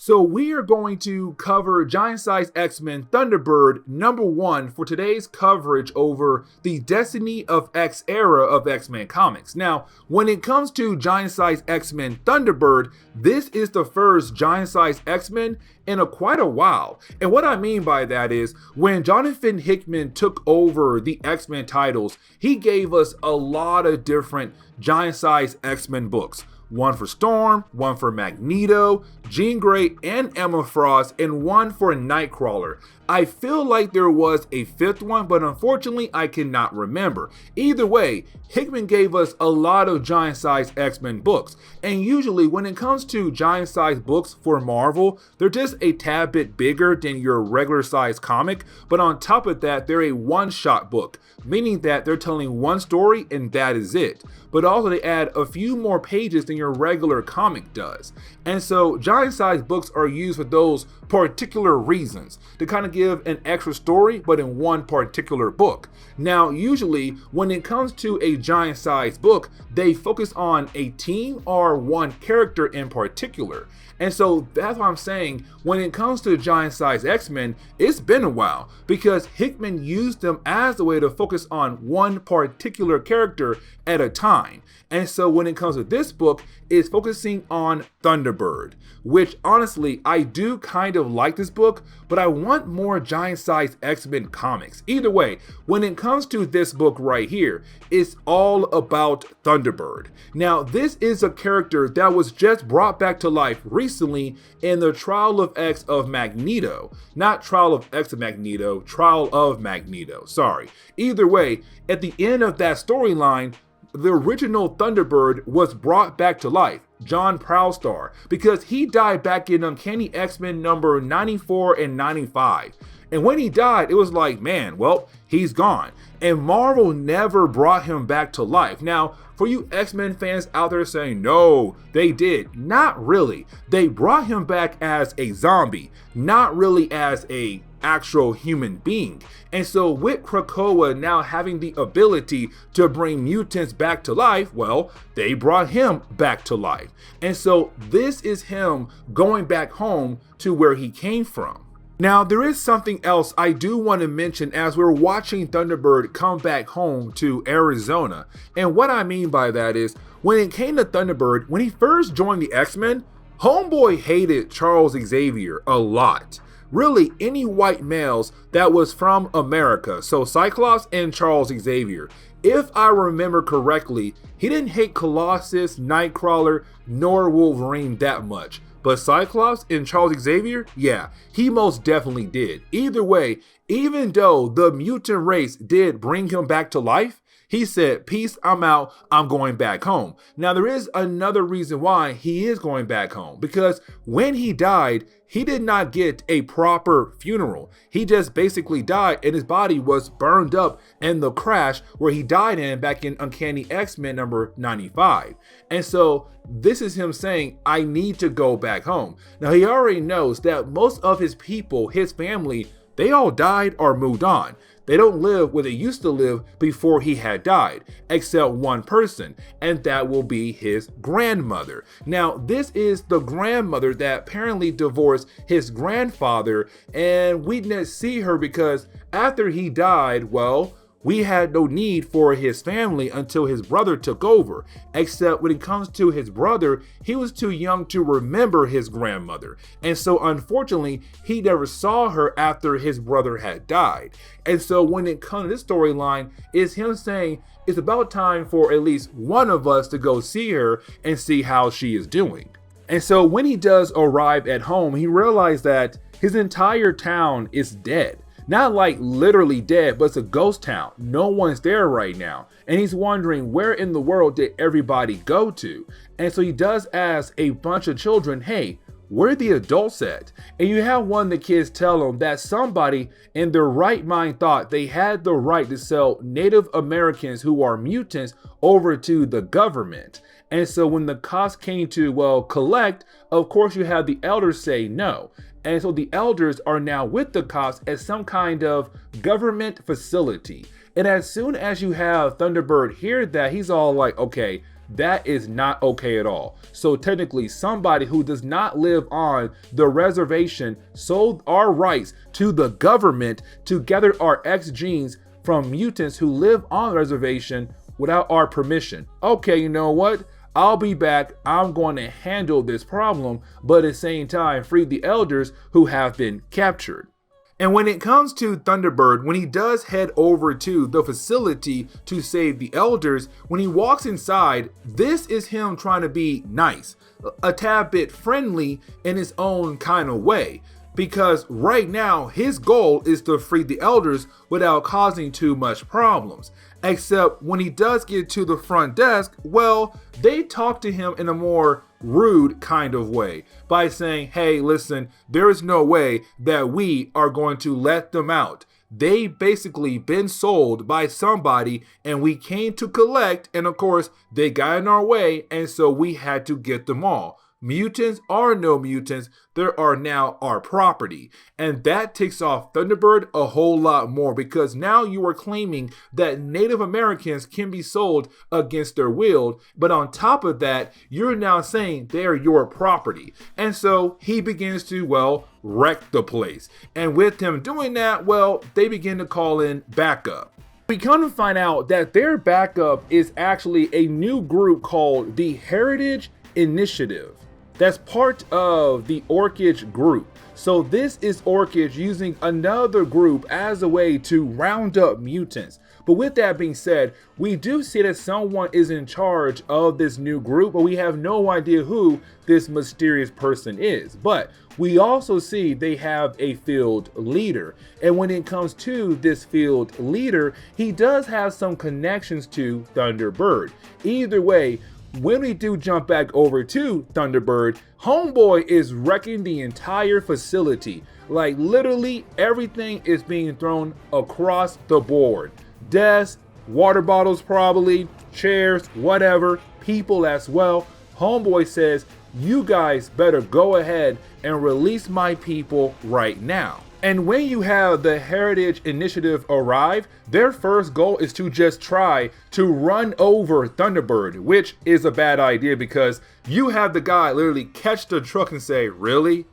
So we are going to cover Giant Size X-Men Thunderbird #1 for today's coverage over the Destiny of X era of X-Men comics. Now, when it comes to Giant Size X-Men Thunderbird, this is the first Giant Size X-Men in quite a while. And what I mean by that is, when Jonathan Hickman took over the X-Men titles, he gave us a lot of different Giant Size X-Men books. One for Storm, one for Magneto, Jean Grey and Emma Frost, and one for Nightcrawler. I feel like there was a fifth one, but unfortunately I cannot remember. Either way, Hickman gave us a lot of Giant Size X-Men books, and usually when it comes to Giant Size books for Marvel, they're just a tad bit bigger than your regular size comic, but on top of that, they're a one-shot book, meaning that they're telling one story and that is it. But also they add a few more pages than your regular comic does. And so Giant Size books are used for those particular reasons, to kind of give an extra story but in one particular book. Now usually when it comes to a Giant Size book, they focus on a team or one character in particular. And so that's what I'm saying, when it comes to Giant Size X-Men, it's been a while because Hickman used them as a way to focus on one particular character at a time. And so when it comes to this book, it's focusing on Thunderbird, which honestly, I do kind of like this book, but I want more Giant Size X-Men comics. Either way, when it comes to this book right here, it's all about Thunderbird. Now, this is a character that was just brought back to life recently in the Trial of X of Magneto. Not Trial of X of Magneto, Trial of Magneto, sorry. Either way, at the end of that storyline, the original Thunderbird was brought back to life, John Prowstar, because he died back in Uncanny X-Men number 94 and 95. And when he died, it was like, man, well, he's gone. And Marvel never brought him back to life. Now, for you X-Men fans out there saying, no, they did. Not really. They brought him back as a zombie, not really as a actual human being. And so with Krakoa now having the ability to bring mutants back to life, well, they brought him back to life. And so this is him going back home to where he came from. Now, there is something else I do want to mention as we're watching Thunderbird come back home to Arizona. And what I mean by that is, when it came to Thunderbird, when he first joined the X-Men, Homeboy hated Charles Xavier a lot. Really, any white males that was from America, so Cyclops and Charles Xavier. If I remember correctly, he didn't hate Colossus, Nightcrawler, nor Wolverine that much. But Cyclops and Charles Xavier, yeah, he most definitely did. Either way, even though the mutant race did bring him back to life, he said, peace, I'm out, I'm going back home. Now, there is another reason why he is going back home, because when he died, he did not get a proper funeral. He just basically died and his body was burned up in the crash where he died in back in Uncanny X-Men number 95. And so this is him saying, I need to go back home. Now, he already knows that most of his people, his family, they all died or moved on. They don't live where they used to live before he had died, except one person, and that will be his grandmother. Now, this is the grandmother that apparently divorced his grandfather, and we didn't see her because after he died, well, we had no need for his family until his brother took over, except when it comes to his brother, he was too young to remember his grandmother. And so unfortunately, he never saw her after his brother had died. And so when it comes to this storyline, it's him saying it's about time for at least one of us to go see her and see how she is doing. And so when he does arrive at home, he realized that his entire town is dead. Not like literally dead, but it's a ghost town. No one's there right now. And he's wondering where in the world did everybody go to? And so he does ask a bunch of children, hey, where are the adults at? And you have one of the kids tell him that somebody in their right mind thought they had the right to sell Native Americans who are mutants over to the government. And so when the cops came to, well, collect, of course you have the elders say no. And so the elders are now with the cops at some kind of government facility. And as soon as you have Thunderbird hear that, he's all like, okay, that is not okay at all. So technically, somebody who does not live on the reservation sold our rights to the government to gather our X genes from mutants who live on the reservation without our permission. Okay, you know what? I'll be back. I'm going to handle this problem, but at the same time, free the elders who have been captured. And when it comes to Thunderbird, when he does head over to the facility to save the elders, when he walks inside, this is him trying to be nice, a tad bit friendly in his own kind of way. Because right now, his goal is to free the elders without causing too much problems. Except when he does get to the front desk, well, they talk to him in a more rude kind of way by saying, hey, listen, there is no way that we are going to let them out. They basically been sold by somebody and we came to collect, and of course they got in our way, and so we had to get them all. Mutants are no mutants, there are now our property. And that ticks off Thunderbird a whole lot more, because now you are claiming that Native Americans can be sold against their will, but on top of that, you're now saying they're your property. And so he begins to, well, wreck the place. And with him doing that, well, they begin to call in backup. We come to find out that their backup is actually a new group called the Heritage Initiative. That's part of the Orchid group. So this is Orchid using another group as a way to round up mutants. But with that being said, we do see that someone is in charge of this new group, but we have no idea who this mysterious person is. But we also see they have a field leader. And when it comes to this field leader, he does have some connections to Thunderbird. Either way, when we do jump back over to Thunderbird, Homeboy is wrecking the entire facility. Like literally everything is being thrown across the board. Desks, water bottles probably, chairs, whatever, people as well. Homeboy says, you guys better go ahead and release my people right now. And when you have the Heritage Initiative arrive, their first goal is to just try to run over Thunderbird, which is a bad idea because you have the guy literally catch the truck and say, really?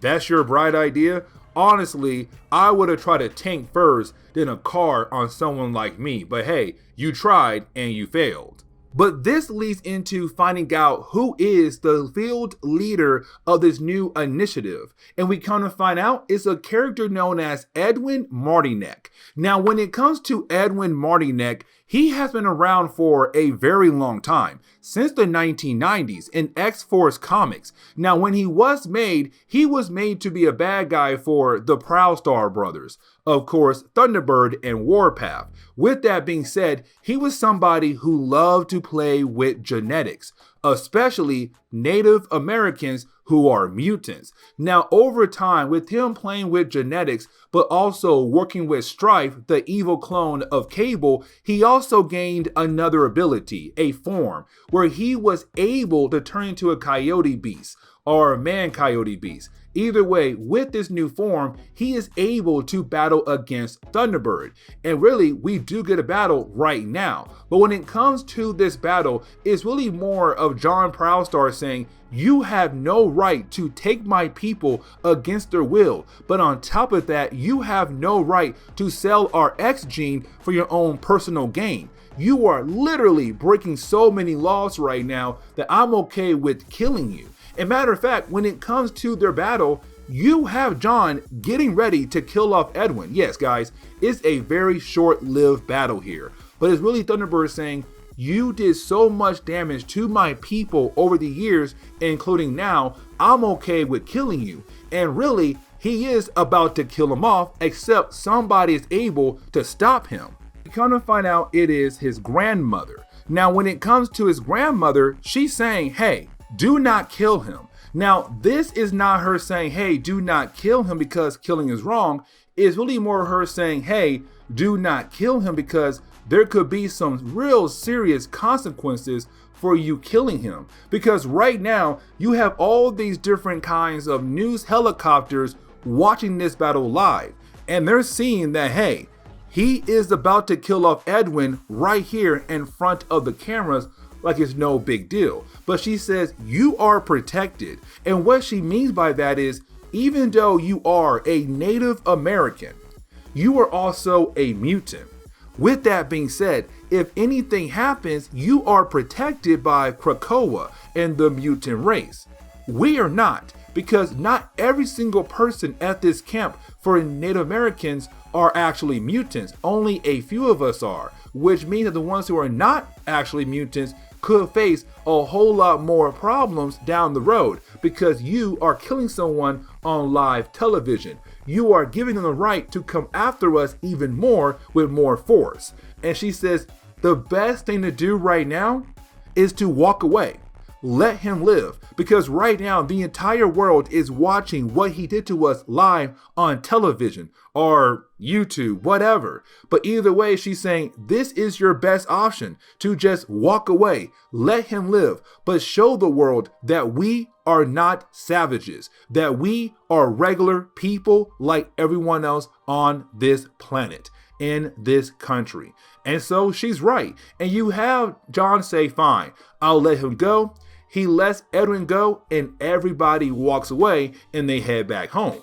That's your bright idea? Honestly, I would have tried a tank first, then a car on someone like me. But hey, you tried and you failed. But this leads into finding out who is the field leader of this new initiative. And we come to find out it's a character known as Edwin Martinek. Now, when it comes to Edwin Martinek, he has been around for a very long time, since the 1990s in X-Force comics. Now, when he was made to be a bad guy for the Prowstar brothers. Of course, Thunderbird and Warpath. With that being said, he was somebody who loved to play with genetics, especially Native Americans who are mutants. Now, over time, with him playing with genetics, but also working with Strife, the evil clone of Cable, he also gained another ability, a form, where he was able to turn into a coyote beast or a man coyote beast. Either way, with this new form, he is able to battle against Thunderbird. And really, we do get a battle right now. But when it comes to this battle, it's really more of John Prowstar saying, you have no right to take my people against their will. But on top of that, you have no right to sell our X gene for your own personal gain. You are literally breaking so many laws right now that I'm okay with killing you. As a matter of fact, when it comes to their battle, you have John getting ready to kill off Edwin. Yes, guys, it's a very short-lived battle here. But it's really Thunderbird saying, you did so much damage to my people over the years, including now, I'm okay with killing you. And really, he is about to kill him off, except somebody is able to stop him. We come to find out it is his grandmother. Now, when it comes to his grandmother, she's saying, hey, do not kill him. Now, this is not her saying, hey, do not kill him because killing is wrong. It's really more her saying, hey, do not kill him because there could be some real serious consequences for you killing him. Because right now, you have all these different kinds of news helicopters watching this battle live. And they're seeing that, hey, he is about to kill off Edwin right here in front of the cameras. like it's no big deal. But she says you are protected. And what she means by that is, even though you are a Native American, you are also a mutant. With that being said, if anything happens, you are protected by Krakoa and the mutant race. We are not, because not every single person at this camp for Native Americans are actually mutants. Only a few of us are, which means that the ones who are not actually mutants could face a whole lot more problems down the road, because you are killing someone on live television. You are giving them the right to come after us even more with more force. And she says the best thing to do right now is to walk away. Let him live, because right now the entire world is watching what he did to us live on television or YouTube, whatever. But either way, she's saying this is your best option, to just walk away, let him live, but show the world that we are not savages, that we are regular people like everyone else on this planet, in this country. And so she's right. And you have John say, fine, I'll let him go. He lets Edwin go, and everybody walks away and they head back home.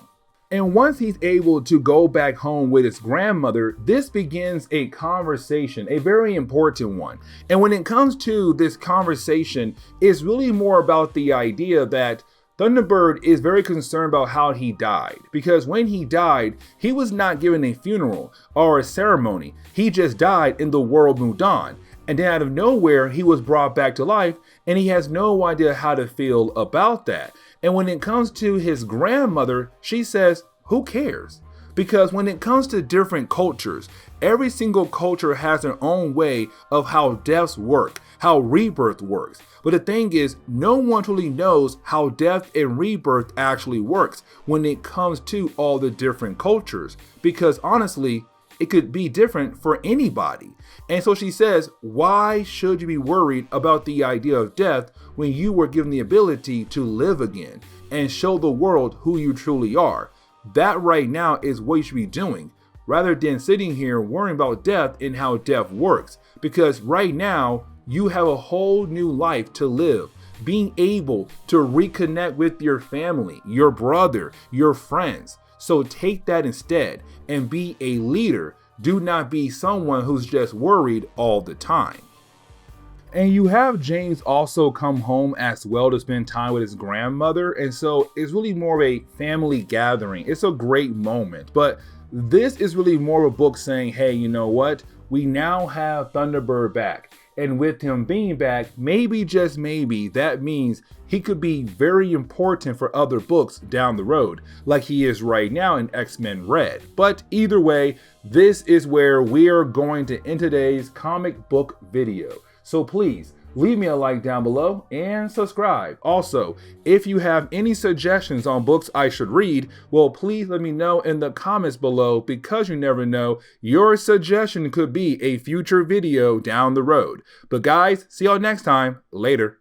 And once he's able to go back home with his grandmother, this begins a conversation, a very important one. And when it comes to this conversation, it's really more about the idea that Thunderbird is very concerned about how he died, because when he died, he was not given a funeral or a ceremony. He just died and the world moved on. And then out of nowhere, he was brought back to life, and he has no idea how to feel about that. And when it comes to his grandmother, she says, who cares? Because when it comes to different cultures, every single culture has their own way of how deaths work, how rebirth works. But the thing is, no one really knows how death and rebirth actually works when it comes to all the different cultures. Because honestly, it could be different for anybody. And so she says, why should you be worried about the idea of death when you were given the ability to live again and show the world who you truly are? That right now is what you should be doing, rather than sitting here worrying about death and how death works. Because right now, you have a whole new life to live. Being able to reconnect with your family, your brother, your friends. So take that instead and be a leader. Do not be someone who's just worried all the time. And you have James also come home as well to spend time with his grandmother. And so it's really more of a family gathering. It's a great moment. But this is really more of a book saying, hey, you know what? We now have Thunderbird back. And with him being back, maybe, just maybe, that means he could be very important for other books down the road, like he is right now in X-Men Red. But either way, this is where we are going to end today's comic book video. So please, leave me a like down below and subscribe. Also, if you have any suggestions on books I should read, well, please let me know in the comments below, because you never know, your suggestion could be a future video down the road. But guys, see y'all next time. Later.